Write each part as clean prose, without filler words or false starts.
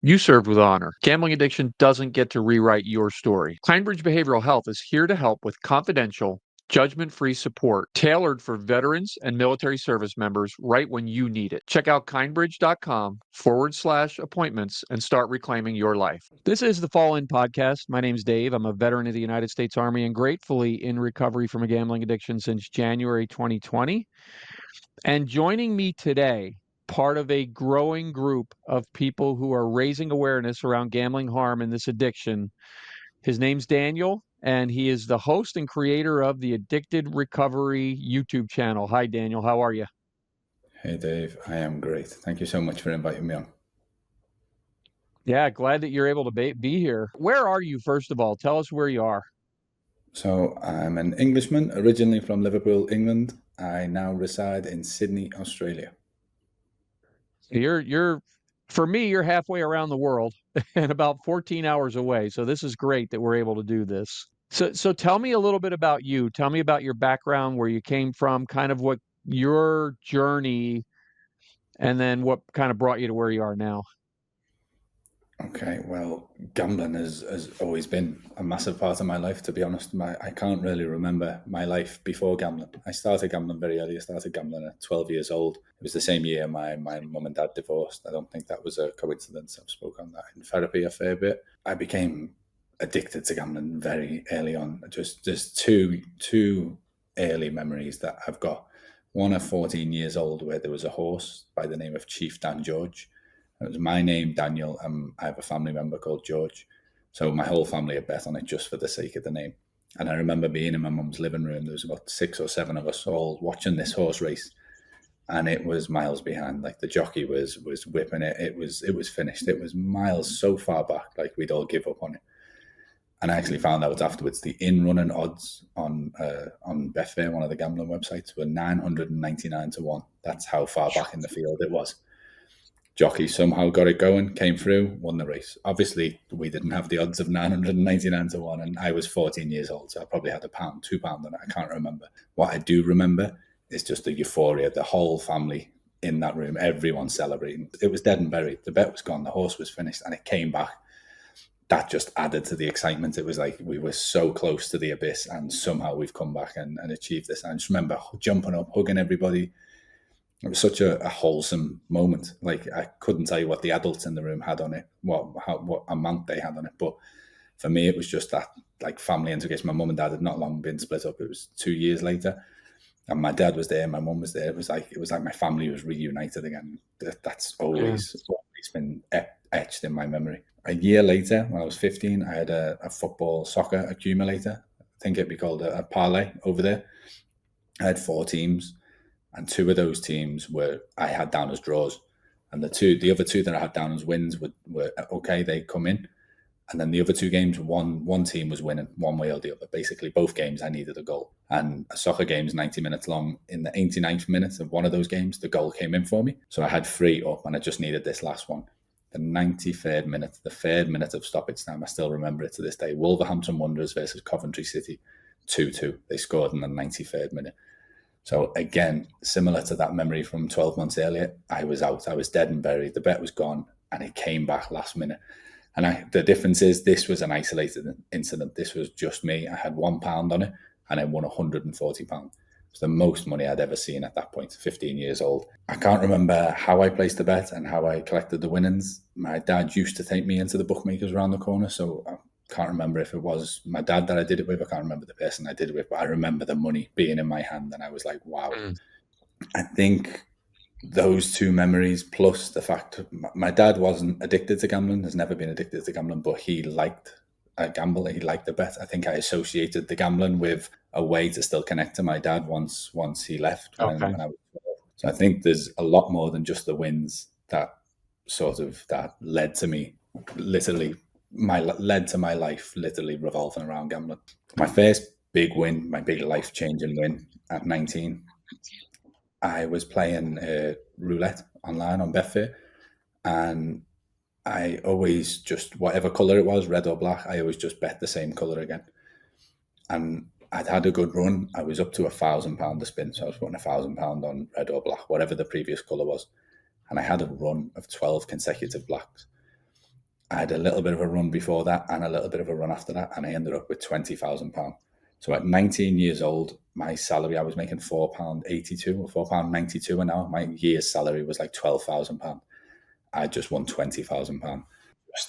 You served with honor. Gambling addiction doesn't get to rewrite your story. Kindbridge Behavioral Health is here to help with confidential, judgment-free support tailored for veterans and military service members right when you need it. Check out kindbridge.com/appointments and start reclaiming your life. This is the Fall In Podcast. My name's Dave. I'm a veteran of the United States Army and gratefully in recovery from a gambling addiction since January 2020. And joining me today, part of a growing group of people who are raising awareness around gambling harm and this addiction. His name's Daniel, and he is the host and creator of the Addicted Recovery YouTube channel. Hi, Daniel. How are you? Hey, Dave. I am great. Thank you so much for inviting me on. Yeah, glad that you're able to be here. Where are you, first of all? Tell us where you are. So, I'm an Englishman, originally from Liverpool, England. I now reside in Sydney, Australia. You're for me, you're halfway around the world and about 14 hours away. So this is great that we're able to do this. So tell me a little bit about you. Tell me about your background, where you came from, kind of what your journey, and then what kind of brought you to where you are now. Okay, well, gambling has always been a massive part of my life, to be honest. I can't really remember my life before gambling. I started gambling very early. I started gambling at 12 years old. It was the same year my mum and dad divorced. I don't think that was a coincidence. I've spoken on that in therapy a fair bit. I became addicted to gambling very early on. Just two early memories that I've got. One at 14 years old, where there was a horse by the name of Chief Dan George. It was my name, Daniel, and I have a family member called George. So my whole family had bet on it just for the sake of the name. And I remember being in my mum's living room. There was about 6 or 7 of us all watching this horse race, and it was miles behind. Like the jockey was whipping it. It was finished. It was miles so far back, like we'd all give up on it. And I actually found out afterwards the in-running odds on Betfair, one of the gambling websites, were 999 to 1. That's how far back in the field it was. Jockey somehow got it going, came through, won the race. Obviously, we didn't have the odds of 999 to 1, and I was 14 years old, so I probably had £1, £2 on it. I can't remember. What I do remember is just the euphoria, the whole family in that room, everyone celebrating. It was dead and buried. The bet was gone, the horse was finished, and it came back. That just added to the excitement. It was like we were so close to the abyss, and somehow we've come back and achieved this. And I just remember jumping up, hugging everybody. It was such a wholesome moment. Like, I couldn't tell you what the adults in the room had on it, what amount they had on it. But for me, it was just that, like, family integration. My mum and dad had not long been split up. It was 2 years later, and my dad was there, my mum was there. It was like my family was reunited again. That's always been etched in my memory. A year later, when I was 15, I had a football soccer accumulator. I think it'd be called a parlay over there. I had 4 teams. And 2 of those teams I had down as draws, and the other two that I had down as wins were okay. They come in, and then the other 2 games, one team was winning one way or the other. Basically, both games I needed a goal, and a soccer game is 90 minutes long. In the 89th minute of one of those games, the goal came in for me, so I had 3 up, and I just needed this last one. The 93rd minute, the 3rd minute of stoppage time, I still remember it to this day. Wolverhampton Wanderers versus Coventry City, 2-2. They scored in the 93rd minute. So again, similar to that memory from 12 months earlier, I was out. I was dead and buried. The bet was gone, and it came back last minute. And the difference is, this was an isolated incident. This was just me. I had £1 on it, and I won £140. It's the most money I'd ever seen at that point, 15 years old. I can't remember how I placed the bet and how I collected the winnings. My dad used to take me into the bookmakers around the corner, so can't remember if it was my dad that I did it with. I can't remember the person I did it with, but I remember the money being in my hand, and I was like, wow. I think those 2 memories, plus the fact my dad wasn't addicted to gambling, has never been addicted to gambling, but he liked a gamble. He liked the bet. I think I associated the gambling with a way to still connect to my dad once he left when I was 12. So I think there's a lot more than just the wins that led to me literally led to my life literally revolving around gambling. My first big win, my big life-changing win at 19, I was playing roulette online on Betfair, and I always just, whatever colour it was, red or black, I always just bet the same colour again. And I'd had a good run. I was up to £1,000 to spin, so I was putting £1,000 on red or black, whatever the previous colour was. And I had a run of 12 consecutive blacks. I had a little bit of a run before that and a little bit of a run after that, and I ended up with £20,000. So at 19 years old, my salary, I was making £4.82 or £4.92 an hour. My year's salary was like £12,000. I just won £20,000.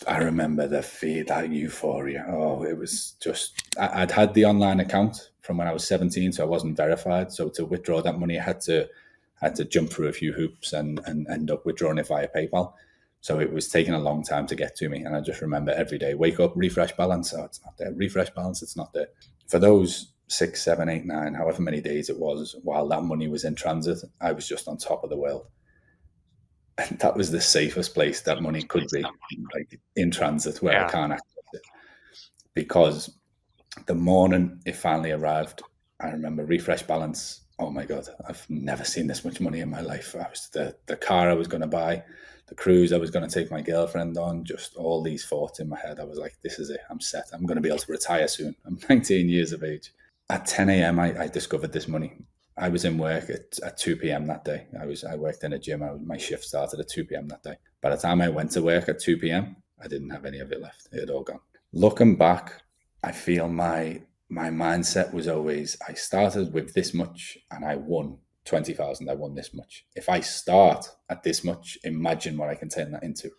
I remember that euphoria. Oh, it was just, I'd had the online account from when I was 17, so I wasn't verified. So to withdraw that money, I had to jump through a few hoops and end up withdrawing it via PayPal. So it was taking a long time to get to me. And I just remember every day, wake up, refresh balance. Oh, it's not there. Refresh balance. It's not there. For those 6, 7, 8, 9, however many days it was, while that money was in transit, I was just on top of the world. And that was the safest place that money could be, like in transit where I can't access it. Because the morning it finally arrived, I remember refresh balance. Oh my God, I've never seen this much money in my life. I was the car I was going to buy, the cruise I was going to take my girlfriend on, just all these thoughts in my head. I was like, this is it. I'm set. I'm going to be able to retire soon. I'm 19 years of age. At 10 a.m., I discovered this money. I was in work at 2 p.m. that day. I worked in a gym. My shift started at 2 p.m. that day. By the time I went to work at 2 p.m., I didn't have any of it left. It had all gone. Looking back, I feel my mindset was always, I started with this much and I won 20,000. I won this much. If I start at this much, imagine what I can turn that into.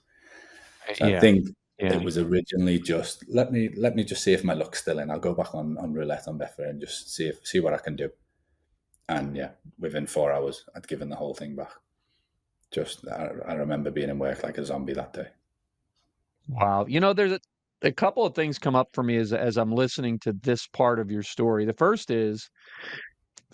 So I think it was originally just let me just see if my luck's still in. I'll go back on roulette on Betfair and just see what I can do. And yeah, within 4 hours, I'd given the whole thing back. Just I remember being in work like a zombie that day. Wow. There's a couple of things come up for me as I'm listening to this part of your story. The first is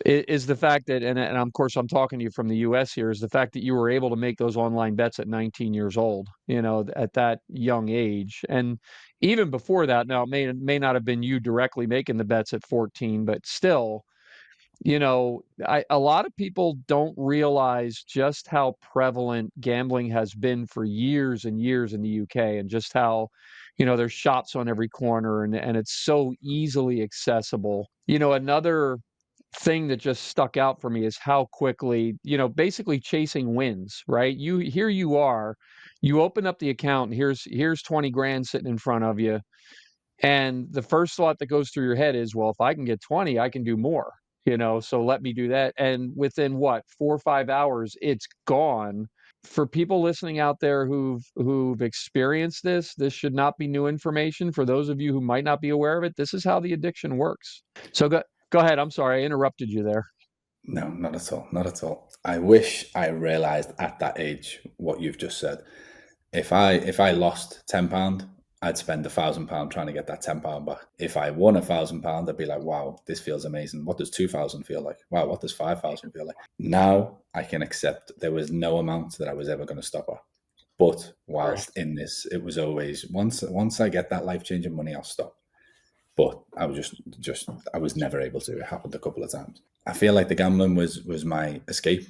the fact that, and of course I'm talking to you from the US here, is the fact that you were able to make those online bets at 19 years old, at that young age. And even before that, now it may not have been you directly making the bets at 14, but still, a lot of people don't realize just how prevalent gambling has been for years and years in the UK, and just how, there's shops on every corner, and it's so easily accessible. Another thing that just stuck out for me is how quickly, basically chasing wins, right? Here you are, you open up the account, and here's 20 grand sitting in front of you. And the first thought that goes through your head is, well, if I can get 20, I can do more, so let me do that. And within what, 4 or 5 hours, it's gone. For people listening out there who've experienced this should not be new information. For those of you who might not be aware of it, this is how the addiction works. So go ahead. I'm sorry, I interrupted you there. No, not at all. Not at all. I wish I realized at that age what you've just said. If I lost £10, I'd spend £1,000 trying to get that £10 back. If I won £1,000, I'd be like, wow, this feels amazing. What does 2,000 feel like? Wow, what does 5,000 feel like? Now I can accept there was no amount that I was ever going to stop at. But whilst in this, it was always once I get that life-changing money, I'll stop. But I was I was never able to. It happened a couple of times. I feel like the gambling was my escape.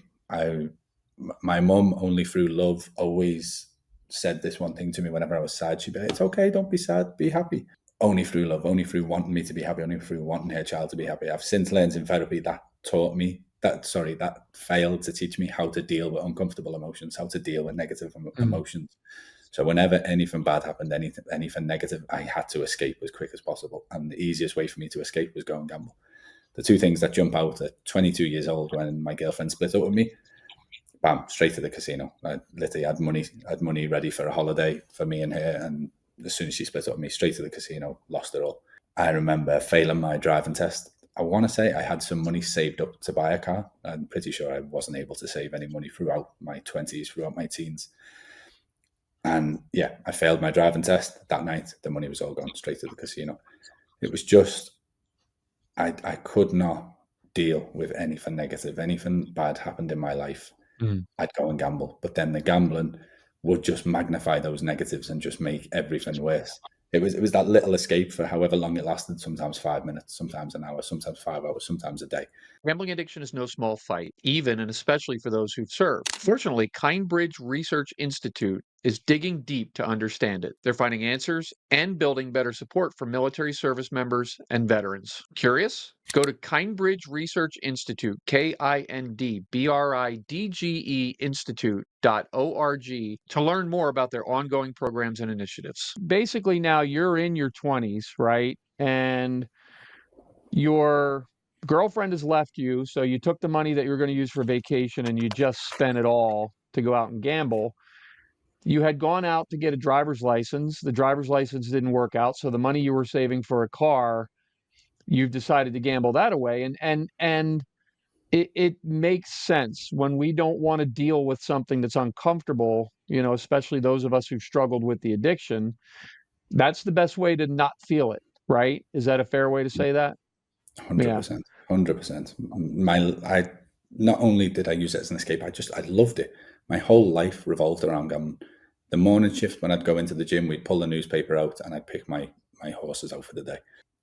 My mum, only through love, always said this one thing to me whenever I was sad. She'd be like, it's okay, don't be sad, be happy. Only through love, only through wanting me to be happy, only through wanting her child to be happy. I've since learned in therapy that failed to teach me how to deal with uncomfortable emotions, how to deal with negative emotions. So whenever anything bad happened, anything negative, I had to escape as quick as possible. And the easiest way for me to escape was go and gamble. The two things that jump out at 22 years old when my girlfriend split up with me, bam, straight to the casino. I literally had money ready for a holiday for me and her. And as soon as she split up with me, straight to the casino, lost it all. I remember failing my driving test. I want to say I had some money saved up to buy a car. I'm pretty sure I wasn't able to save any money throughout my 20s, throughout my teens. And yeah, I failed my driving test that night. The money was all gone straight to the casino. It was just, I could not deal with anything negative. Anything bad happened in my life, I'd go and gamble. But then the gambling would just magnify those negatives and just make everything worse. It was that little escape for however long it lasted, sometimes 5 minutes, sometimes an hour, sometimes 5 hours, sometimes a day. Gambling addiction is no small fight, even and especially for those who've served. Fortunately, Kindbridge Research Institute is digging deep to understand it. They're finding answers and building better support for military service members and veterans. Curious? Go to Kindbridge Research Institute, KINDBRIDGE Institute.org to learn more about their ongoing programs and initiatives. Basically, now you're in your 20s, right? And your girlfriend has left you, so you took the money that you were going to use for vacation and you just spent it all to go out and gamble. You had gone out to get a driver's license. The driver's license didn't work out, so the money you were saving for a car, you've decided to gamble that away. And it makes sense when we don't want to deal with something that's uncomfortable, especially those of us who've struggled with the addiction. That's the best way to not feel it, right? Is that a fair way to say that? Yeah. 100%, 100%. I not only did I use it as an escape, I loved it. My whole life revolved around gambling. The morning shift when I'd go into the gym, we'd pull the newspaper out and I'd pick my horses out for the day.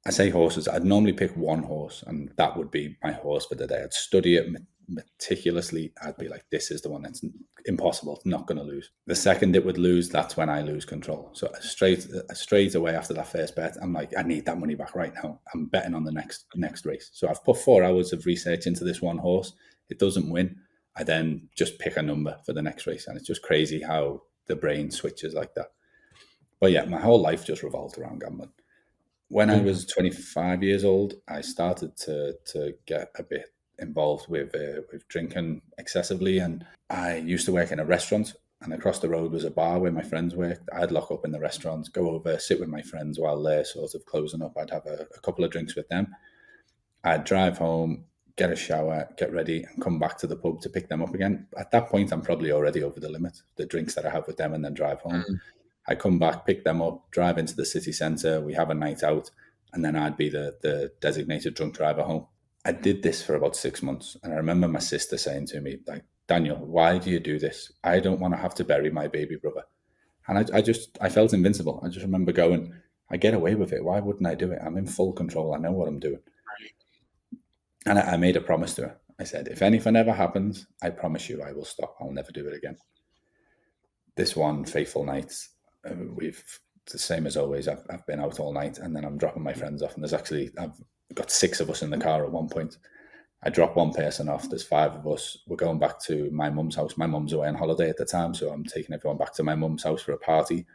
I say horses, I'd normally pick one horse and that would be my horse for the day. I'd study it meticulously. I'd be like, this is the one that's impossible, not going to lose. The second it would lose, that's when I lose control. So straight away after that first bet, I'm like, I need that money back right now. I'm betting on the next race. So I've put 4 hours of research into this one horse. It doesn't win. I then just pick a number for the next race. And it's just crazy how the brain switches like that. But yeah, my whole life just revolved around gambling. When I was 25 years old, I started to get a bit involved with drinking excessively, and I used to work in a restaurant, and across the road was a bar where my friends worked. I'd lock up in the restaurant, go over, sit with my friends while they're sort of closing up. I'd have a couple of drinks with them. I'd drive home, get a shower, get ready, and come back to the pub to pick them up again. At that point, I'm probably already over the limit, the drinks that I have with them, and then drive home. I come back, pick them up, drive into the city centre, we have a night out, and then I'd be the designated drunk driver home. I did this for about 6 months, and I remember my sister saying to me, like, Daniel, why do you do this? I don't want to have to bury my baby brother. And I felt invincible. I just remember going, I get away with it. Why wouldn't I do it? I'm in full control. I know what I'm doing. And I made a promise to her. I said, if anything ever happens, I promise you I will stop. I'll never do it again. This one fateful night, we've the same as always. I've been out all night, and then I'm dropping my friends off. And I've got 6 of us in the car at one point. I drop one person off. There's 5 of us. We're going back to my mum's house. My mum's away on holiday at the time, so I'm taking everyone back to my mum's house for a party.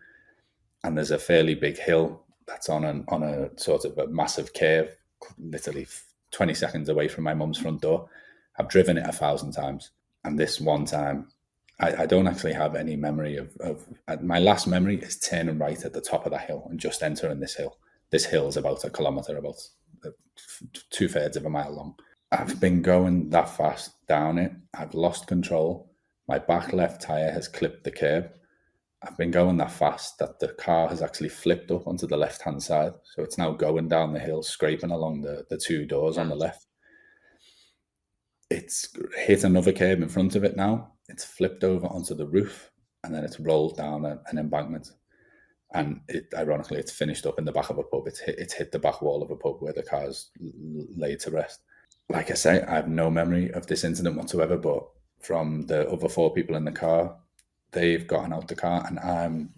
And there's a fairly big hill that's on a sort of a massive curve, literally 20 seconds away from my mum's front door. I've driven it 1,000 times, and this one time, I don't actually have any memory of my last memory is turning right at the top of that hill and just entering this hill. This hill is about 1 kilometre, about 2/3 of a mile long. I've been going that fast down it. I've lost control. My back left tyre has clipped the curb. I've been going that fast that the car has actually flipped up onto the left-hand side. So it's now going down the hill, scraping along the 2 doors on the left. It's hit another curb in front of it now. It's flipped over onto the roof, and then it's rolled down an embankment. And ironically, it's finished up in the back of a pub. It's hit the back wall of a pub where the car's laid to rest. Like I say, I have no memory of this incident whatsoever, but from the other 4 people in the car, they've gotten out the car, and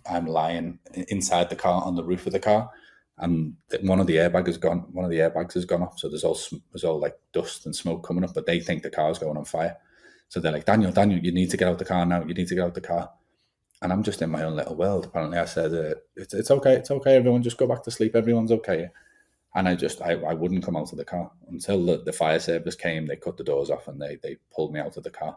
I'm lying inside the car on the roof of the car, and one of the airbags has gone. One of the airbags has gone off, so there's all like dust and smoke coming up. But they think the car's going on fire, so they're like, Daniel, you need to get out the car now. You need to get out the car. And I'm just in my own little world. Apparently, I said, it's okay. It's okay. Everyone just go back to sleep. Everyone's okay. And I wouldn't come out of the car until the fire service came. They cut the doors off and they pulled me out of the car.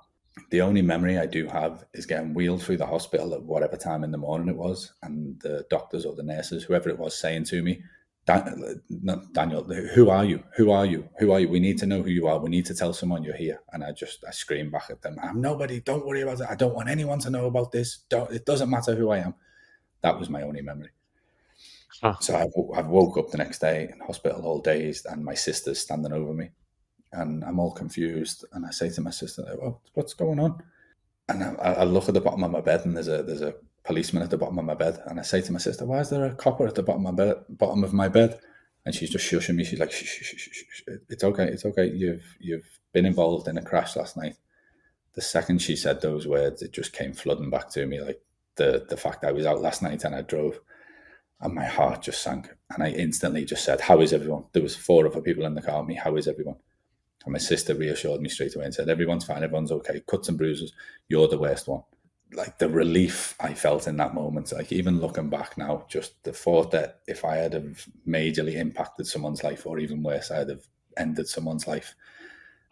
The only memory I do have is getting wheeled through the hospital at whatever time in the morning it was, and the doctors or the nurses, whoever it was, saying to me, Daniel, who are you? Who are you? Who are you? We need to know who you are. We need to tell someone you're here. And I scream back at them, I'm nobody. Don't worry about it. I don't want anyone to know about this. It doesn't matter who I am. That was my only memory. Huh. So I woke up the next day in hospital all dazed, and my sister's standing over me. And I'm all confused, and I say to my sister, "Oh, what's going on?" And I look at the bottom of my bed, and there's a policeman at the bottom of my bed. And I say to my sister, "Why is there a copper at the bottom of my bed?" And she's just shushing me. She's like, "Shh, shh, shh, shh. It's okay, it's okay. You've been involved in a crash last night." The second she said those words, it just came flooding back to me. Like the fact I was out last night and I drove, and my heart just sank. And I instantly just said, "How is everyone?" There was 4 other people in the car with me. "How is everyone?" And my sister reassured me straight away and said, "Everyone's fine. Everyone's okay. Cuts and bruises. You're the worst one." Like the relief I felt in that moment, like even looking back now, just the thought that if I had have majorly impacted someone's life, or even worse, I'd have ended someone's life,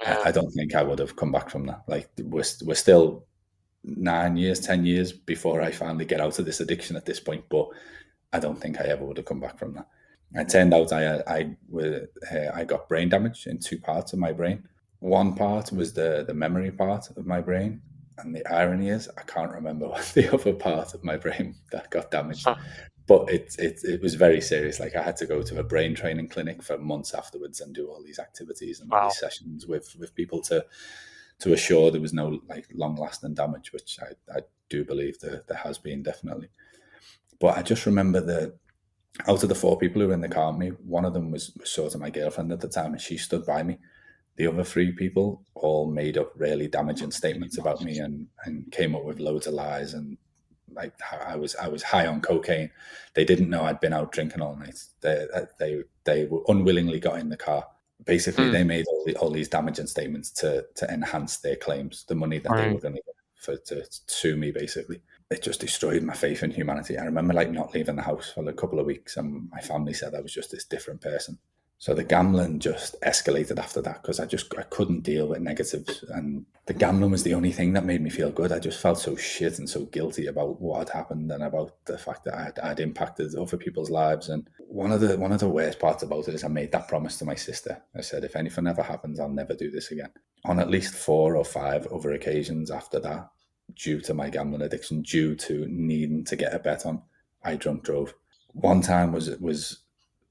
Yeah. I don't think I would have come back from that. Like we're still 9 years, 10 years before I finally get out of this addiction at this point, but I don't think I ever would have come back from that. It turned out I got brain damage in 2 parts of my brain. One part was the memory part of my brain, and the irony is I can't remember what the other part of my brain that got damaged. Huh. But it was very serious. Like I had to go to a brain training clinic for months afterwards and do all these activities and all Wow. these sessions with people to assure there was no like long lasting damage, which I do believe there has been, definitely. But I just remember that out of the 4 people who were in the car with me, one of them was sort of my girlfriend at the time, and she stood by me. The other 3 people all made up really damaging statements about me and came up with loads of lies, and like I was high on cocaine. They didn't know I'd been out drinking all night. They were unwillingly got in the car. Basically, Mm. they made all these damaging statements to enhance their claims, the money that they Right. were going to get to sue me. Basically, it just destroyed my faith in humanity. I remember like not leaving the house for a couple of weeks, and my family said I was just this different person. So the gambling just escalated after that because I couldn't deal with negatives, and the gambling was the only thing that made me feel good. I just felt so shit and so guilty about what had happened and about the fact that I'd impacted other people's lives. And one of the worst parts about it is I made that promise to my sister. I said, if anything ever happens, I'll never do this again. On at least 4 or 5 other occasions after that, due to my gambling addiction, due to needing to get a bet on, I drunk drove. One time was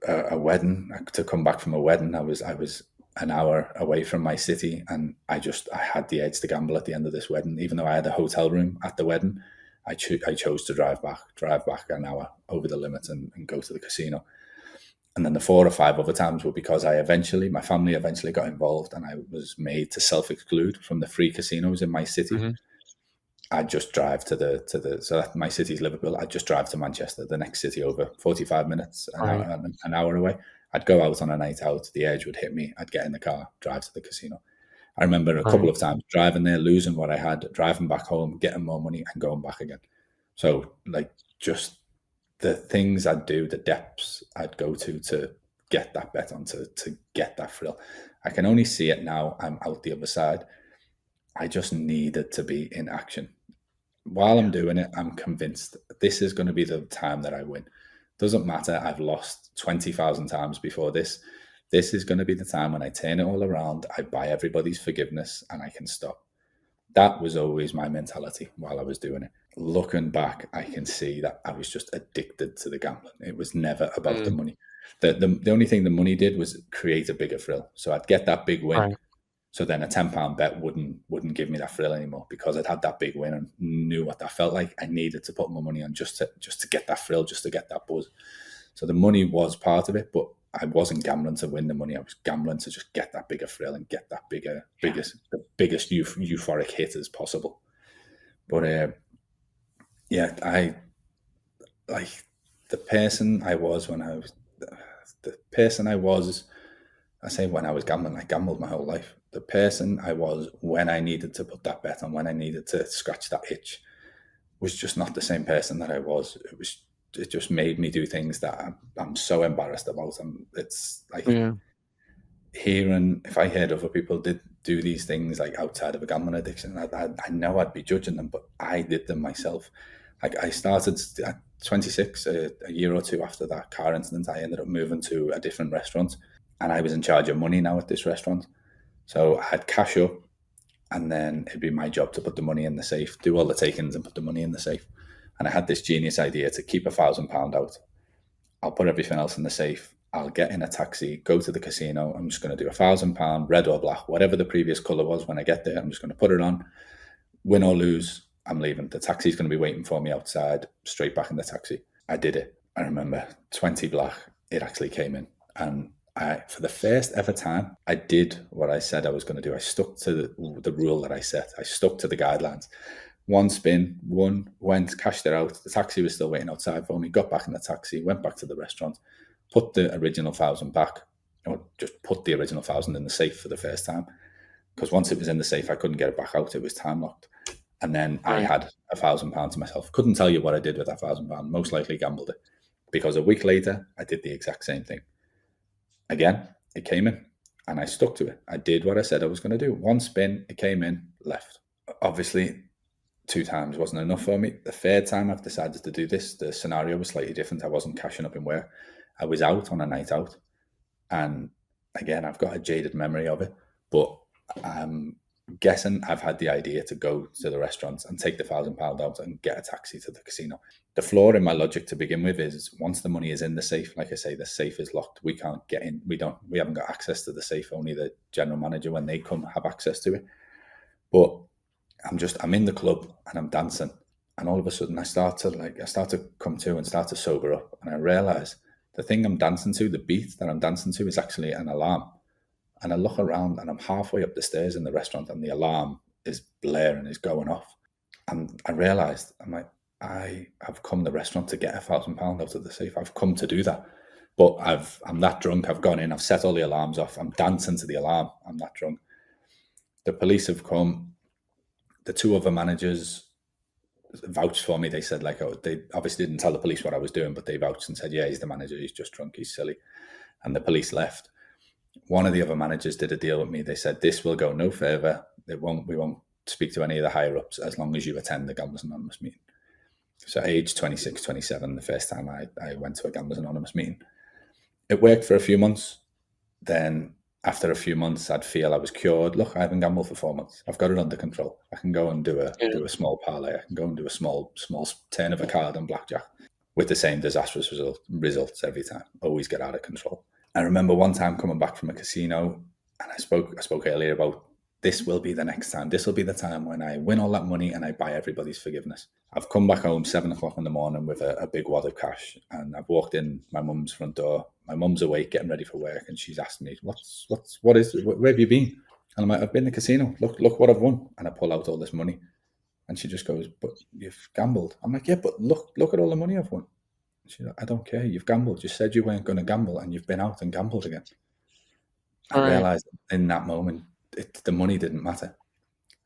a wedding. To come back from a wedding, I was an hour away from my city, and I had the edge to gamble at the end of this wedding. Even though I had a hotel room at the wedding, I chose to drive back an hour over the limit and go to the casino. And then the 4 or 5 other times were because my family eventually got involved, and I was made to self-exclude from the free casinos in my city. Mm-hmm. I'd just drive so that my city's Liverpool. I'd just drive to Manchester, the next city over, 45 minutes, Right. an hour away. I'd go out on a night out. The edge would hit me. I'd get in the car, drive to the casino. I remember a couple Right. of times driving there, losing what I had, driving back home, getting more money, and going back again. So, like, just the things I'd do, the depths I'd go to get that bet on, to get that thrill. I can only see it now. I'm out the other side. I just needed to be in action. While I'm doing it, I'm convinced this is going to be the time that I win. Doesn't matter. I've lost 20,000 times before this. This is going to be the time when I turn it all around. I buy everybody's forgiveness and I can stop. That was always my mentality while I was doing it. Looking back, I can see that I was just addicted to the gambling. It was never about the Mm. money. The only thing the money did was create a bigger thrill. So I'd get that big win. Right. So then a £10 bet wouldn't give me that thrill anymore, because I'd had that big win and knew what that felt like. I needed to put my money on just to get that thrill, just to get that buzz. So the money was part of it, but I wasn't gambling to win the money. I was gambling to just get that bigger thrill and get that Yeah. the biggest euphoric hit as possible. But yeah, I like the person I was when I was the person I was. I say when I was gambling, I gambled my whole life. The person I was when I needed to put that bet on, when I needed to scratch that itch, was just not the same person that I was. It just made me do things that I'm so embarrassed about. It's like Yeah. if I heard other people did do these things like outside of a gambling addiction, I know I'd be judging them, but I did them myself. Like I started at 26, a year or 2 after that car incident. I ended up moving to a different restaurant, and I was in charge of money now at this restaurant. So I had cash up, and then it'd be my job to put the money in the safe, do all the takings and put the money in the safe. And I had this genius idea to keep £1,000 out. I'll put everything else in the safe. I'll get in a taxi, go to the casino. I'm just going to do £1,000, red or black, whatever the previous colour was when I get there. I'm just going to put it on. Win or lose, I'm leaving. The taxi's going to be waiting for me outside, straight back in the taxi. I did it. I remember 20 black, it actually came in. And for the first ever time, I did what I said I was going to do. I stuck to the rule that I set. I stuck to the guidelines. one spin, won, went, cashed it out. The taxi was still waiting outside for me. Got back in the taxi, went back to the restaurant, put the original 1,000 back, or just put the original 1,000 in the safe for the first time. Because once it was in the safe, I couldn't get it back out. It was time locked. And then I had £1,000 to myself. Couldn't tell you what I did with that £1,000. Most likely gambled it. Because a week later, I did the exact same thing. Again, it came in and I stuck to it. I did what I said I was going to do. One spin, it came in, left. Obviously, 2 times wasn't enough for me. The third time I've decided to do this, the scenario was slightly different. I wasn't cashing up in work. I was out on a night out. And again, I've got a jaded memory of it. But I'm guessing I've had the idea to go to the restaurant and take the £1,000 out and get a taxi to the casino. The flaw in my logic to begin with is once the money is in the safe, like I say, the safe is locked. We can't get in. We haven't got access to the safe. Only the general manager, when they come, have access to it. But I'm in the club and I'm dancing. And all of a sudden I start to come to and start to sober up. And I realize the thing I'm dancing to, the beat that I'm dancing to, is actually an alarm. And I look around and I'm halfway up the stairs in the restaurant and the alarm is blaring, is going off. And I realized, I'm like, I have come to the restaurant to get £1,000 out of the safe. I've come to do that. But I'm that drunk. I've gone in, I've set all the alarms off. I'm dancing to the alarm. I'm that drunk. The police have come. The 2 other managers vouched for me. They said, they obviously didn't tell the police what I was doing, but they vouched and said, yeah, he's the manager. He's just drunk. He's silly. And the police left. One of the other managers did a deal with me. They said, this will go no further. We won't speak to any of the higher ups as long as you attend the Gamblers Anonymous meeting. So age 26, 27, the first time I went to a Gamblers Anonymous meeting. It worked for a few months. Then after a few months, I'd feel I was cured. Look, I haven't gambled for 4 months. I've got it under control. I can go and do a small parlay. I can go and do a small turn of a card on blackjack with the same disastrous results every time. Always get out of control. I remember one time coming back from a casino, and I spoke earlier about this will be the next time. This will be the time when I win all that money and I buy everybody's forgiveness. I've come back home 7 o'clock in the morning with a big wad of cash, and I've walked in my mum's front door. My mum's awake, getting ready for work, and she's asked me, where have you been? And I'm like, I've been to the casino. Look what I've won. And I pull out all this money. And she just goes, but you've gambled. I'm like, yeah, but look at all the money I've won. She's like, I don't care. You've gambled. You said you weren't going to gamble, and you've been out and gambled again. I realized in that moment, the money didn't matter.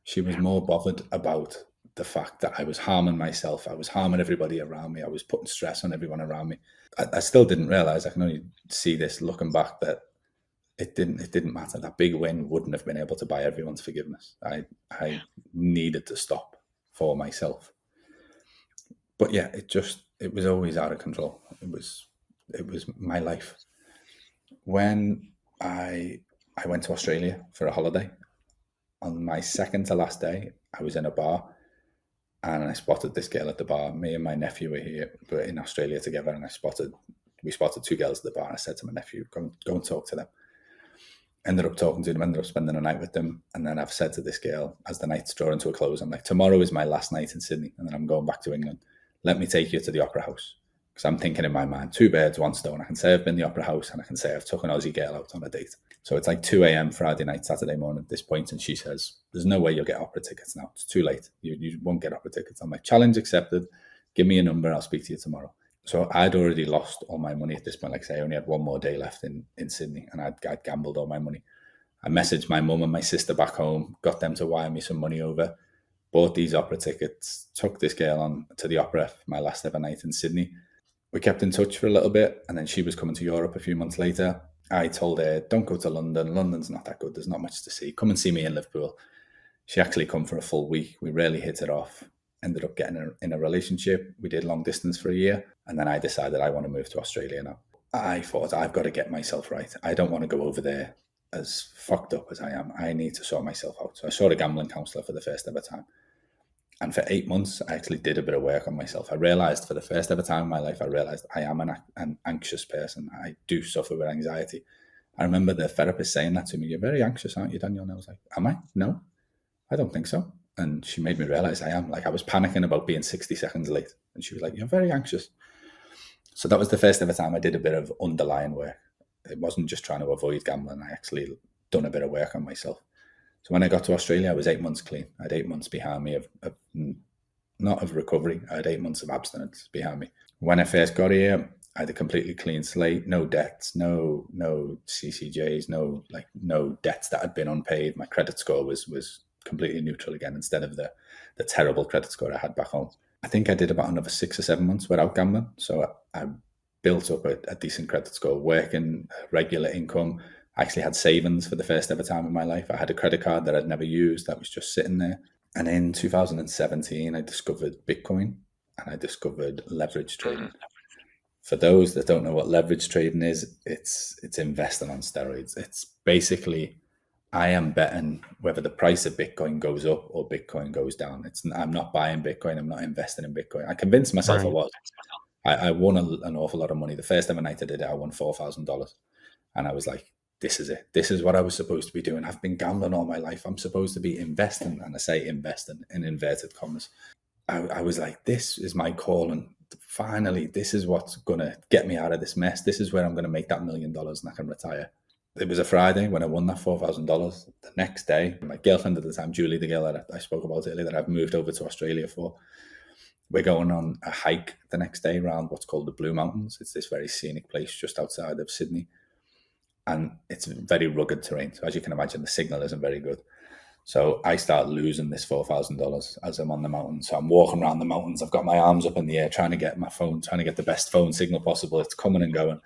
She was more bothered about the fact that I was harming myself. I was harming everybody around me. I was putting stress on everyone around me. I still didn't realize. I can only see this looking back, that it didn't matter. That big win wouldn't have been able to buy everyone's forgiveness. I needed to stop for myself. But yeah, it was always out of control. It was my life. When I went to Australia for a holiday, on my second to last day, I was in a bar and I spotted this girl at the bar. Me and my nephew were in Australia together, and we spotted 2 girls at the bar. I said to my nephew, go and talk to them. Ended up talking to them, ended up spending a night with them. And then I've said to this girl, as the night's drawing to a close, I'm like, tomorrow is my last night in Sydney, and then I'm going back to England. Let me take you to the Opera House. Because I'm thinking in my mind, 2 birds, 1 stone. I can say I've been to the Opera House, and I can say I've took an Aussie girl out on a date. So it's like 2 a.m. Friday night, Saturday morning at this point, and she says, there's no way you'll get opera tickets now. It's too late. You won't get opera tickets. I'm like, challenge accepted. Give me a number. I'll speak to you tomorrow. So I'd already lost all my money at this point. Like I say, I only had 1 more day left in Sydney, and I'd gambled all my money. I messaged my mum and my sister back home, got them to wire me some money over, bought these opera tickets, took this girl on to the opera, my last ever night in Sydney. We kept in touch for a little bit, and then she was coming to Europe a few months later. I told her, don't go to London. London's not that good. There's not much to see. Come and see me in Liverpool. She actually come for a full week. We really hit it off. Ended up getting in a relationship. We did long distance for a year. And then I decided I want to move to Australia now. I thought, I've got to get myself right. I don't want to go over there as fucked up as I am. I need to sort myself out. So I saw a gambling counsellor for the first ever time. And for 8 months, I actually did a bit of work on myself. I realized for the first ever time in my life, I am an anxious person. I do suffer with anxiety. I remember the therapist saying that to me, you're very anxious, aren't you, Daniel? And I was like, am I? No, I don't think so. And she made me realize I am. Like, I was panicking about being 60 seconds late. And she was like, you're very anxious. So that was the first ever time I did a bit of underlying work. It wasn't just trying to avoid gambling. I actually done a bit of work on myself. So when I got to Australia, I was 8 months clean. I had 8 months behind me of not of recovery. I had 8 months of abstinence behind me. When I first got here, I had a completely clean slate, no debts, no CCJs, no debts that had been unpaid. My credit score was completely neutral again, instead of the terrible credit score I had back home. I think I did about another 6 or 7 months without gambling. So I built up a decent credit score, working, regular income. I actually had savings for the first ever time in my life. I had a credit card that I'd never used that was just sitting there. And in 2017, I discovered Bitcoin and I discovered leverage trading. For those that don't know what leverage trading is, it's investing on steroids. It's basically, I am betting whether the price of Bitcoin goes up or Bitcoin goes down. I'm not buying Bitcoin. I'm not investing in Bitcoin. I convinced myself I Right. was. I won an awful lot of money. The first ever night I did it, I won $4,000. And I was like, this is it. This is what I was supposed to be doing. I've been gambling all my life. I'm supposed to be investing. And I say investing in inverted commas. I was like, this is my calling. Finally, this is what's going to get me out of this mess. This is where I'm going to make that $1 million and I can retire. It was a Friday when I won that $4,000. The next day, my girlfriend at the time, Julie, the girl that I spoke about earlier, that I've moved over to Australia for, we're going on a hike the next day around what's called the Blue Mountains. It's this very scenic place just outside of Sydney. And it's very rugged terrain. So as you can imagine, the signal isn't very good. So I start losing this $4,000 as I'm on the mountain. So I'm walking around the mountains. I've got my arms up in the air, trying to get my phone, trying to get the best phone signal possible. It's coming and going.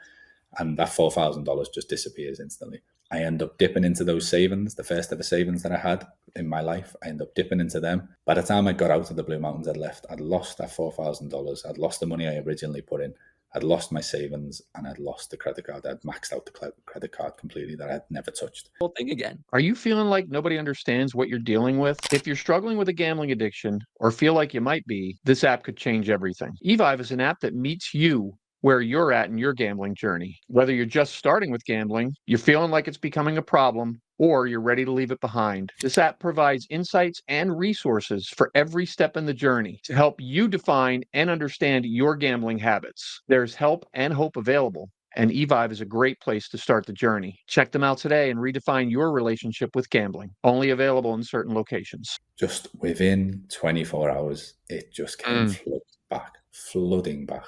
And that $4,000 just disappears instantly. I end up dipping into those savings, the first ever savings that I had in my life. I end up dipping into them. By the time I got out of the Blue Mountains, I'd lost that $4,000. I'd lost the money I originally put in. I'd lost my savings and I'd lost the credit card. I'd maxed out the credit card completely that I'd never touched. Well, think again. Are you feeling like nobody understands what you're dealing with? If you're struggling with a gambling addiction or feel like you might be, this app could change everything. Evive is an app that meets you where you're at in your gambling journey. Whether you're just starting with gambling, you're feeling like it's becoming a problem, or you're ready to leave it behind. This app provides insights and resources for every step in the journey to help you define and understand your gambling habits. There's help and hope available, and Evive is a great place to start the journey. Check them out today and redefine your relationship with gambling. Only available in certain locations. Just within 24 hours, it just came flooding back.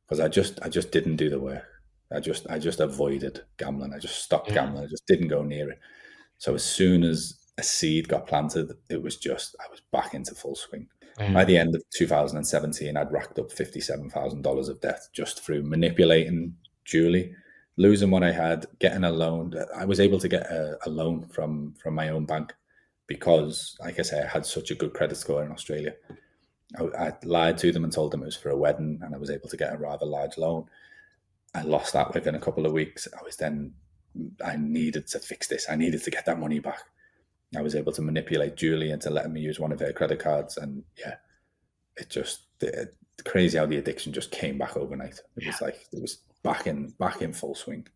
Because I just didn't do the work. I just avoided gambling. I just stopped gambling. I just didn't go near it. So as soon as a seed got planted, I was back into full swing. By the end of 2017, I'd racked up $57,000 of debt just through manipulating Julie, losing what I had, getting a loan. I was able to get a loan from my own bank because, like I say, I had such a good credit score in Australia. I lied to them and told them it was for a wedding, and I was able to get a rather large loan. I lost that within a couple of weeks. I needed to fix this. I needed to get that money back. I was able to manipulate Julie into letting me use one of her credit cards, and yeah, it's crazy how the addiction just came back overnight. It was back in full swing.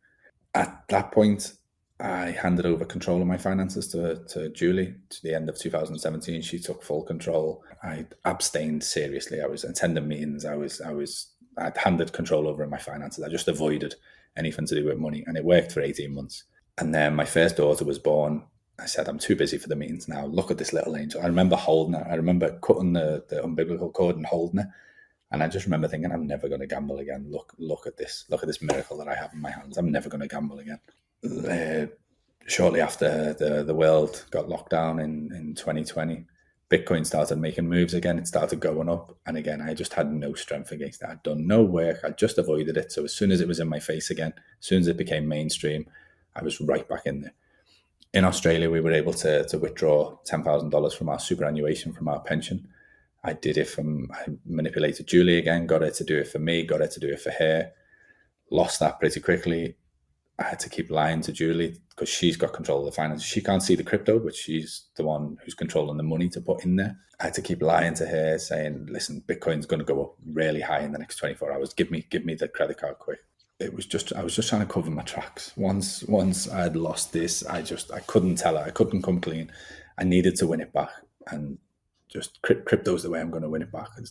At that point, I handed over control of my finances to Julie. To the end of 2017, she took full control. I abstained seriously. I was attending meetings. I'd handed control over my finances. I just avoided anything to do with money, and it worked for 18 months. And then my first daughter was born. I said, I'm too busy for the meetings now. Look at this little angel. I remember holding her. I remember cutting the umbilical cord and holding her. And I just remember thinking, I'm never going to gamble again. Look at this. Look at this miracle that I have in my hands. I'm never going to gamble again. Shortly after the world got locked down in 2020, Bitcoin started making moves again. It started going up. And again, I just had no strength against it. I'd done no work. I just avoided it. So as soon as it was in my face again, as soon as it became mainstream, I was right back in there. In Australia, we were able to withdraw $10,000 from our superannuation, from our pension. I manipulated Julie again, got her to do it for me, got her to do it for her. Lost that pretty quickly. I had to keep lying to Julie because she's got control of the finances. She can't see the crypto, but she's the one who's controlling the money to put in there. I had to keep lying to her, saying, listen, Bitcoin's going to go up really high in the next 24 hours. Give me the credit card quick. I was just trying to cover my tracks. Once I had lost this, I couldn't tell her. I couldn't come clean. I needed to win it back. And just crypto's the way I'm going to win it back. It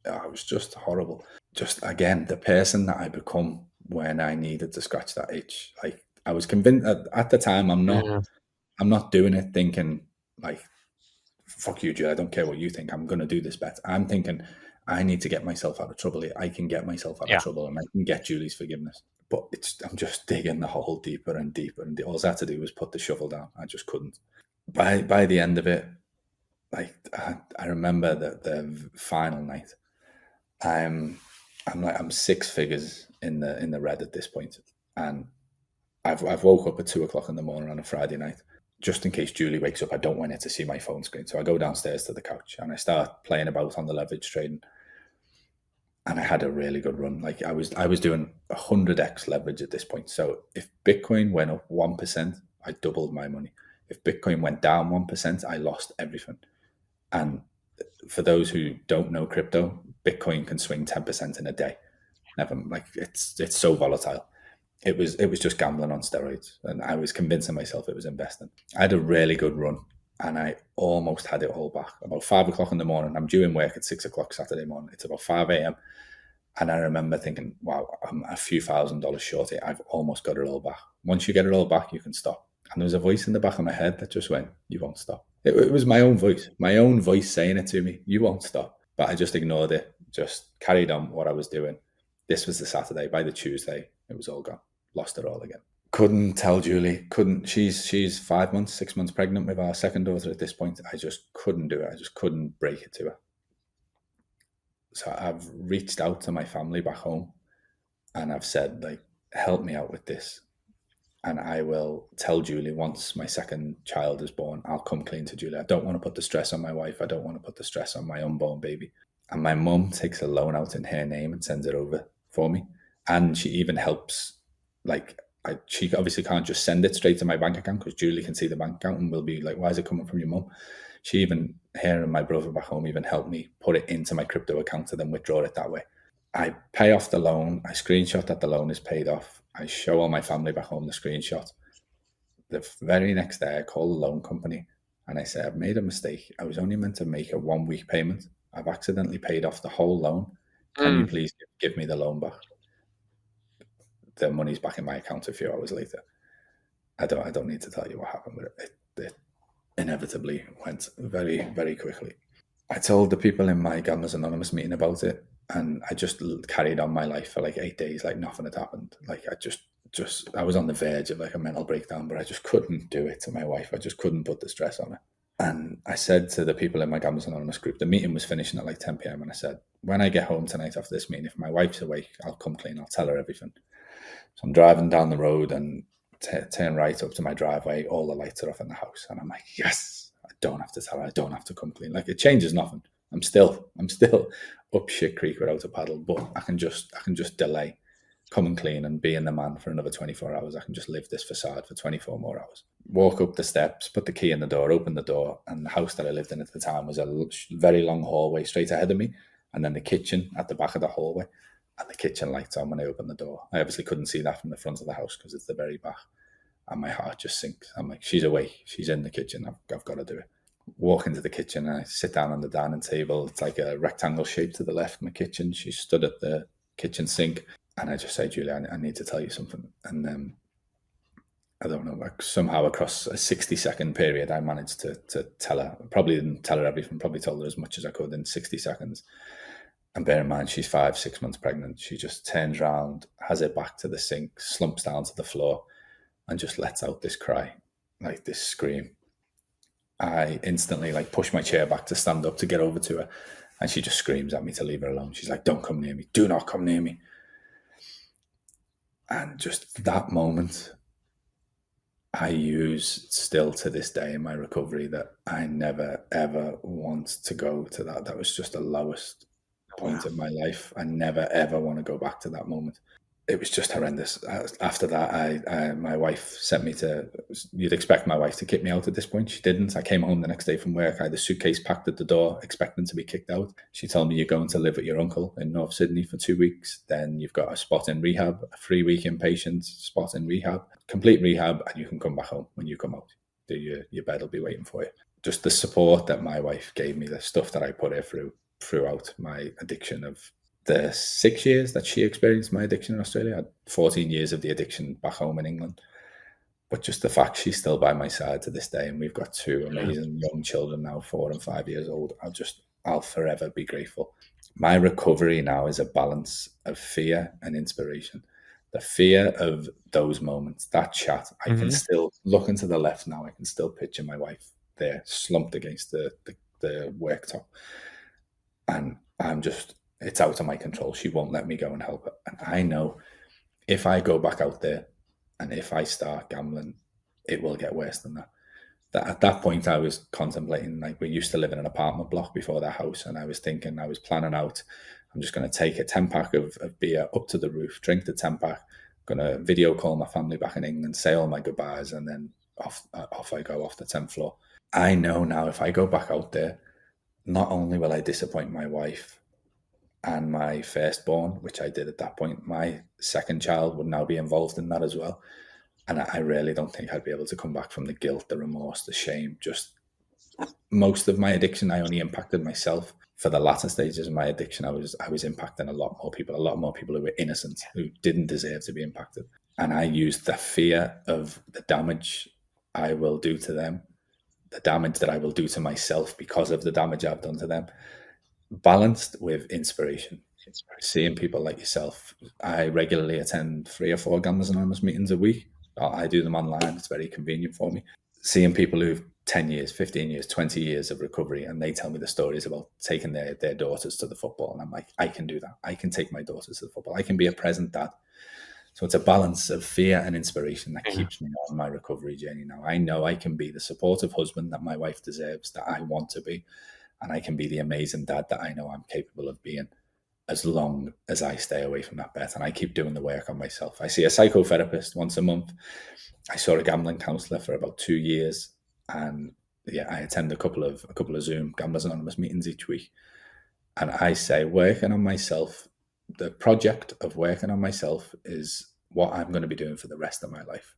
was just horrible. Just again, the person that I become when I needed to scratch that itch. Like I was convinced at the time, I'm not doing it thinking like fuck you, Jill. I don't care what you think. I'm going to do this bet. I'm thinking, I need to get myself out of trouble here. I can get myself out of Yeah. trouble and I can get Julie's forgiveness. But I'm just digging the hole deeper and deeper. And all I had to do was put the shovel down. I just couldn't. By the end of it, like I remember the final night. I'm six figures in the red at this point, and I've woke up at 2 o'clock in the morning on a Friday night. Just in case Julie wakes up, I don't want her to see my phone screen. So I go downstairs to the couch and I start playing about on the leverage trading. And I had a really good run. Like I was doing 100x leverage at this point. So if Bitcoin went up 1%, I doubled my money. If Bitcoin went down 1%, I lost everything. And for those who don't know crypto, Bitcoin can swing 10% in a day. Never, like it's so volatile. It was just gambling on steroids, and I was convincing myself it was investing. I had a really good run, and I almost had it all back. About 5 o'clock in the morning, I'm due in work at 6 o'clock Saturday morning. It's about 5 a.m. And I remember thinking, wow, I'm a few $1,000s short here. I've almost got it all back. Once you get it all back, you can stop. And there was a voice in the back of my head that just went, you won't stop. It was my own voice saying it to me, you won't stop. But I just ignored it, just carried on what I was doing. This was the Saturday. By the Tuesday, it was all gone. Lost it all again. Couldn't tell Julie. She's 5 months, 6 months pregnant with our second daughter at this point. I just couldn't do it. I just couldn't break it to her. So I've reached out to my family back home and I've said, like, help me out with this. And I will tell Julie once my second child is born, I'll come clean to Julie. I don't want to put the stress on my wife. I don't want to put the stress on my unborn baby. And my mum takes a loan out in her name and sends it over for me. And she even helps, like, she obviously can't just send it straight to my bank account because Julie can see the bank account and will be like, why is it coming from your mum? She even, her and my brother back home even helped me put it into my crypto account and then withdraw it that way. I pay off the loan. I screenshot that the loan is paid off. I show all my family back home the screenshot. The very next day, I call the loan company and I say, I've made a mistake. I was only meant to make a 1 week payment. I've accidentally paid off the whole loan. Can you please give me the loan back? The money's back in my account a few hours later. I don't need to tell you what happened with it. It inevitably went very, very quickly. I told the people in my Gamblers Anonymous meeting about it, and I just carried on my life for like 8 days, like nothing had happened. Like I was on the verge of like a mental breakdown, but I just couldn't do it to my wife. I just couldn't put the stress on her. And I said to the people in my Gamblers Anonymous group, the meeting was finishing at like 10 p.m. And I said, when I get home tonight after this meeting, if my wife's awake, I'll come clean. I'll tell her everything. So I'm driving down the road and turn right up to my driveway. All the lights are off in the house. And I'm like, yes, I don't have to tell her. I don't have to come clean. Like, it changes nothing. I'm still up shit creek without a paddle, but I can just delay coming clean and being the man for another 24 hours. I can just live this facade for 24 more hours. Walk up the steps, put the key in the door, open the door, and the house that I lived in at the time was a very long hallway straight ahead of me, and then the kitchen at the back of the hallway, and the kitchen lights on when I opened the door. I obviously couldn't see that from the front of the house because it's the very back, and my heart just sinks. I'm like, she's awake, she's in the kitchen, I've got to do it. Walk into the kitchen and I sit down on the dining table. It's like a rectangle shape to the left of my kitchen. She stood at the kitchen sink, and I just say, Julie, I need to tell you something. And then I don't know, like somehow across a 60-second period, I managed to tell her. Probably didn't tell her everything, probably told her as much as I could in 60 seconds. And bear in mind, she's 5-6 months pregnant. She just turns around, has her back to the sink, slumps down to the floor, and just lets out this cry, like this scream. I instantly like push my chair back to stand up to get over to her, and she just screams at me to leave her alone. She's like, don't come near me. Do not come near me. And just that moment, I use still to this day in my recovery that I never, ever want to go to that. That was just the lowest point in my life. I never, ever want to go back to that moment. It was just horrendous. After that, my wife sent me to, you'd expect my wife to kick me out at this point. She didn't. I came home the next day from work. I had the suitcase packed at the door, expecting to be kicked out. She told me, you're going to live with your uncle in North Sydney for 2 weeks. Then you've got a spot in rehab, a 3-week inpatient spot in rehab, complete rehab, and you can come back home when you come out. Your bed will be waiting for you. Just the support that my wife gave me, the stuff that I put her through throughout my addiction of the 6 years that she experienced my addiction in Australia. I had 14 years of the addiction back home in England. But just the fact she's still by my side to this day, and we've got two Yeah. amazing young children now, 4 and 5 years old, I'll forever be grateful. My recovery now is a balance of fear and inspiration. The fear of those moments, that chat, I can Hmm. still look into the left now. I can still picture my wife there, slumped against the worktop. And it's out of my control. She won't let me go and help her. And I know if I go back out there and if I start gambling, it will get worse than that. At that point, I was contemplating, like, we used to live in an apartment block before that house, and I was thinking, I was planning out, I'm just going to take a 10 pack of beer up to the roof, drink the 10 pack, going to video call my family back in England, say all my goodbyes, and then off I go off the 10th floor. I know now if I go back out there, not only will I disappoint my wife and my firstborn, which I did at that point, my second child would now be involved in that as well. And I really don't think I'd be able to come back from the guilt, the remorse, the shame. Just most of my addiction, I only impacted myself. For the latter stages of my addiction, I was impacting a lot more people who were innocent, who didn't deserve to be impacted. And I used the fear of the damage I will do to them, the damage that I will do to myself because of the damage I've done to them, balanced with inspiration. Seeing people like yourself, I regularly attend 3 or 4 Gamblers Anonymous meetings a week. I do them online. It's very convenient for me. Seeing people who've 10 years, 15 years, 20 years of recovery, and they tell me the stories about taking their daughters to the football. And I'm like, I can do that. I can take my daughters to the football. I can be a present dad. So it's a balance of fear and inspiration that Yeah. keeps me on my recovery journey now. I know I can be the supportive husband that my wife deserves, that I want to be, and I can be the amazing dad that I know I'm capable of being, as long as I stay away from that bet and I keep doing the work on myself. I see a psychotherapist once a month. I saw a gambling counselor for about 2 years, and yeah, I attend a couple of Zoom Gamblers Anonymous meetings each week. And I say, working on myself, the project of working on myself is what I'm going to be doing for the rest of my life.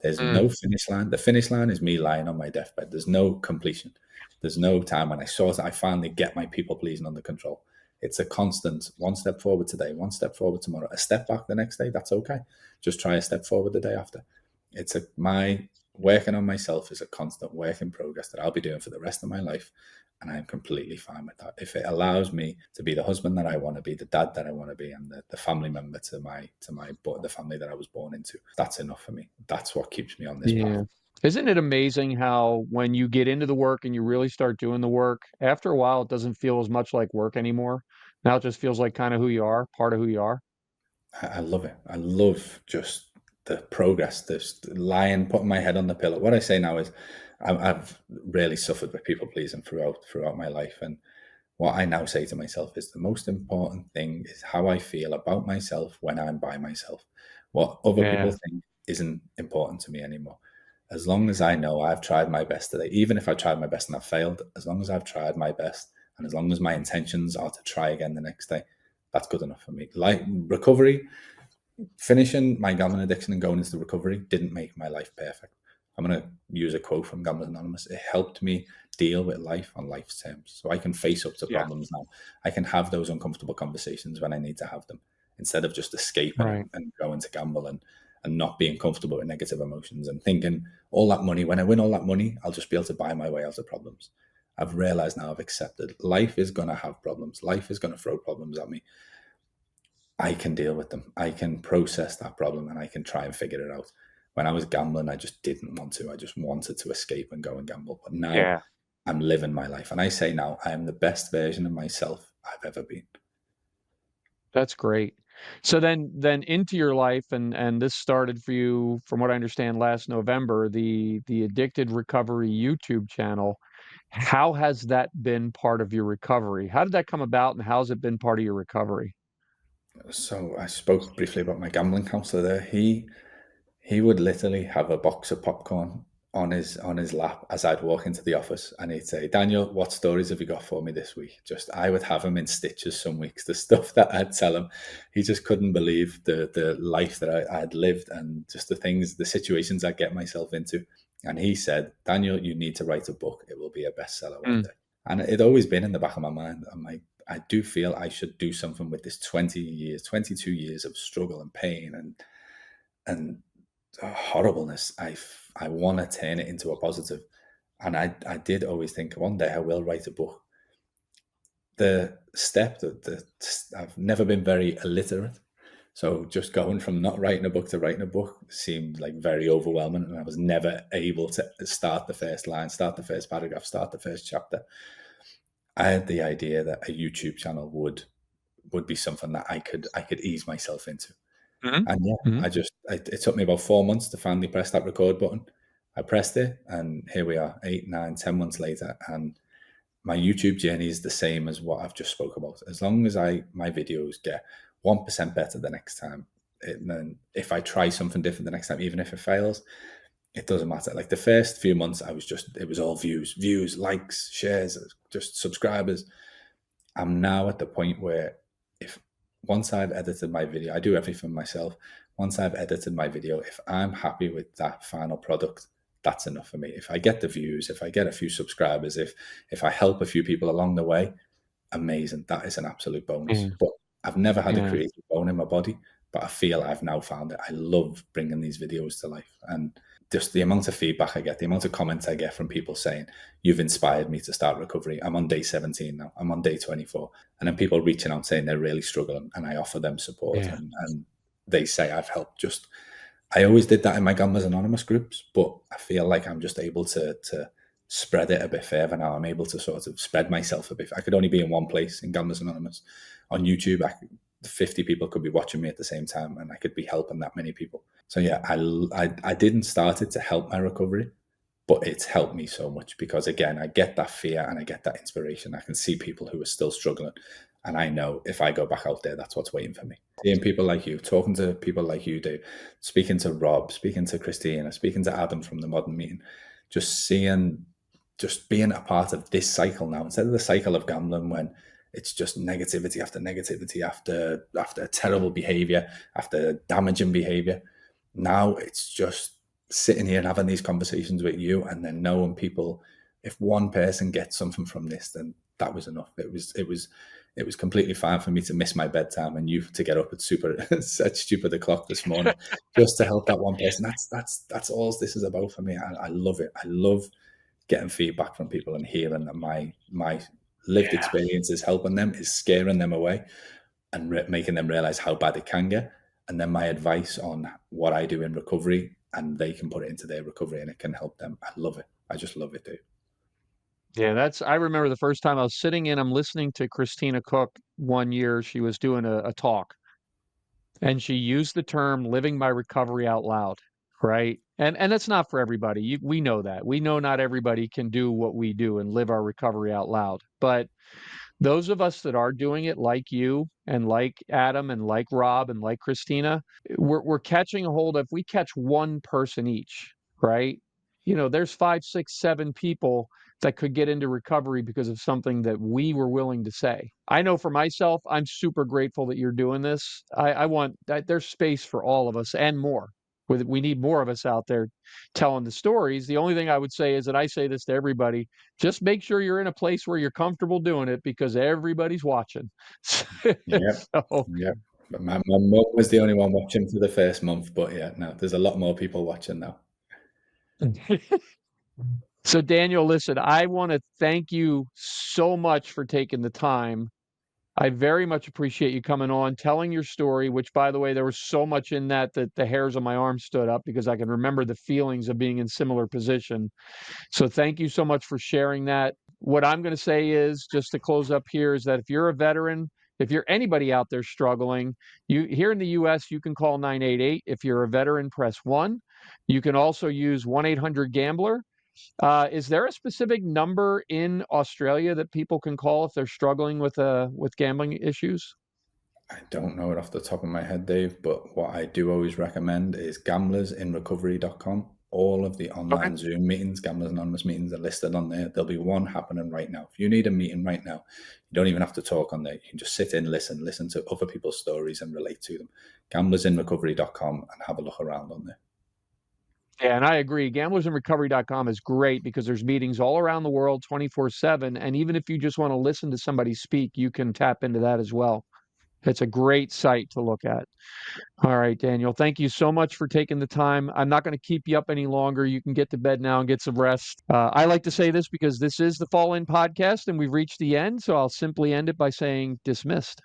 There's Mm. no finish line. The finish line is me lying on my deathbed. There's no completion. There's no time when I finally get my people pleasing under control. It's a constant one step forward today, one step forward tomorrow, a step back the next day. That's okay. Just try a step forward the day after. My working on myself is a constant work in progress that I'll be doing for the rest of my life. And I'm completely fine with that. If it allows me to be the husband that I want to be, the dad that I want to be, and the family member to the family that I was born into, that's enough for me. That's what keeps me on this path. Yeah. Isn't it amazing how when you get into the work and you really start doing the work, after a while, it doesn't feel as much like work anymore. Now it just feels like kind of who you are, part of who you are. I love it. I love just the progress, this lying, putting my head on the pillow. What I say now is, I've really suffered with people pleasing throughout my life, and what I now say to myself is the most important thing is how I feel about myself when I'm by myself. What other people Yeah. think isn't important to me anymore. As long as I know I've tried my best today, even if I've tried my best and I've failed, as long as I've tried my best and as long as my intentions are to try again the next day, that's good enough for me. Like recovery, finishing my gambling addiction and going into recovery didn't make my life perfect. I'm going to use a quote from Gamblers Anonymous. It helped me deal with life on life's terms. So I can face up to Yeah. problems now. I can have those uncomfortable conversations when I need to have them instead of just escaping Right. and going to gamble and not being comfortable with negative emotions and thinking all that money, when I win all that money, I'll just be able to buy my way out of problems. I've realized now, I've accepted life is going to have problems. Life is going to throw problems at me. I can deal with them. I can process that problem and I can try and figure it out. When I was gambling, I just didn't want to. I just wanted to escape and go and gamble. But now Yeah. I'm living my life. And I say now, I am the best version of myself I've ever been. That's great. So then into your life and this started for you, from what I understand, last November, the Addicted Recovery YouTube channel. How has that been part of your recovery? How did that come about and how's it been part of your recovery? So I spoke briefly about my gambling counselor there. He would literally have a box of popcorn on his lap as I'd walk into the office, and he'd say, "Daniel, what stories have you got for me this week?" Just I would have him in stitches some weeks. The stuff that I'd tell him, he just couldn't believe the life that I had lived and just the situations I get myself into. And he said, "Daniel, you need to write a book. It will be a bestseller one Mm. day." And it'd always been in the back of my mind. I'm like, I do feel I should do something with this 20 years, 22 years of struggle and pain and horribleness, I want to turn it into a positive. And I did always think one day I will write a book. The step that I've never been very illiterate. So just going from not writing a book to writing a book seemed like very overwhelming. And I was never able to start the first line, start the first paragraph, start the first chapter. I had the idea that a YouTube channel would be something that I could ease myself into. Mhm. And yeah, Mhm. it took me about 4 months to finally press that record button. I pressed it, and here we are, 8, 9, 10 months later, and my YouTube journey is the same as what I've just spoke about. As long as my videos get 1% better the next time, then if I try something different the next time, even if it fails, it doesn't matter. Like the first few months, it was all views, likes, shares, just subscribers. I'm now at the point where if once I've edited my video, I do everything myself. Once I've edited my video, if I'm happy with that final product, that's enough for me. If I get the views, if I get a few subscribers, if I help a few people along the way, amazing. That is an absolute bonus. Yeah. But I've never had a Yeah. creative bone in my body, but I feel I've now found it. I love bringing these videos to life. And just the amount of feedback I get, the amount of comments I get from people saying, you've inspired me to start recovery. I'm on day 17 now. I'm on day 24. And then people reaching out saying they're really struggling, and I offer them support, Yeah. and they say I've helped. Just I always did that in my Gamblers Anonymous groups, but I feel like I'm just able to spread it a bit further now. I'm able to sort of spread myself a bit. I could only be in one place in Gamblers Anonymous. On YouTube, 50 people could be watching me at the same time, and I could be helping that many people. So yeah, I didn't start it to help my recovery, but it's helped me so much because again, I get that fear and I get that inspiration. I can see people who are still struggling, and I know if I go back out there, that's what's waiting for me. Seeing people like you, talking to people like you do, speaking to Rob, speaking to Christina, speaking to Adam from the Modern Meeting, just being a part of this cycle now, instead of the cycle of gambling when it's just negativity after negativity after terrible behavior, after damaging behavior. Now it's just sitting here and having these conversations with you, and then knowing people, if one person gets something from this, then that was enough. It was completely fine for me to miss my bedtime and you to get up at stupid o'clock this morning just to help that one person. That's all this is about for me. I love it. I love getting feedback from people and hearing that my lived Yeah. experience is helping them, is scaring them away, and making them realize how bad it can get. And then my advice on what I do in recovery, and they can put it into their recovery and it can help them. I love it. I just love it, dude. Yeah, I remember the first time I was I'm listening to Christina Cook one year. She was doing a talk, and she used the term living my recovery out loud, right? And that's not for everybody. We know that. We know not everybody can do what we do and live our recovery out loud. But those of us that are doing it, like you and like Adam and like Rob and like Christina, we're catching a hold of, if we catch one person each, right? There's 5, 6, 7 people that could get into recovery because of something that we were willing to say. I know for myself, I'm super grateful that you're doing this. I want that there's space for all of us and more. We need more of us out there telling the stories. The only thing I would say is that I say this to everybody: just make sure you're in a place where you're comfortable doing it because everybody's watching. Yeah. So, Yeah. But my mum was the only one watching for the first month, but yeah, no, there's a lot more people watching now. so Daniel, listen, I want to thank you so much for taking the time. I very much appreciate you coming on, telling your story, which, by the way, there was so much in that the hairs on my arm stood up because I can remember the feelings of being in similar position. So thank you so much for sharing that. What I'm going to say is, just to close up here, is that if you're a veteran, if you're anybody out there struggling, you here in the US, you can call 988. If you're a veteran, press 1. You can also use 1-800-GAMBLER. Is there a specific number in Australia that people can call if they're struggling with gambling issues? I don't know it off the top of my head, Dave, but what I do always recommend is gamblersinrecovery.com. All of the Okay. online Zoom meetings, Gamblers Anonymous meetings are listed on there. There'll be one happening right now. If you need a meeting right now, you don't even have to talk on there. You can just sit in, listen to other people's stories and relate to them. Gamblersinrecovery.com, and have a look around on there. Yeah, and I agree. Gamblersinrecovery.com is great because there's meetings all around the world 24/7. And even if you just want to listen to somebody speak, you can tap into that as well. It's a great site to look at. All right, Daniel, thank you so much for taking the time. I'm not going to keep you up any longer. You can get to bed now and get some rest. I like to say this because this is the Fall In podcast and we've reached the end. So I'll simply end it by saying dismissed.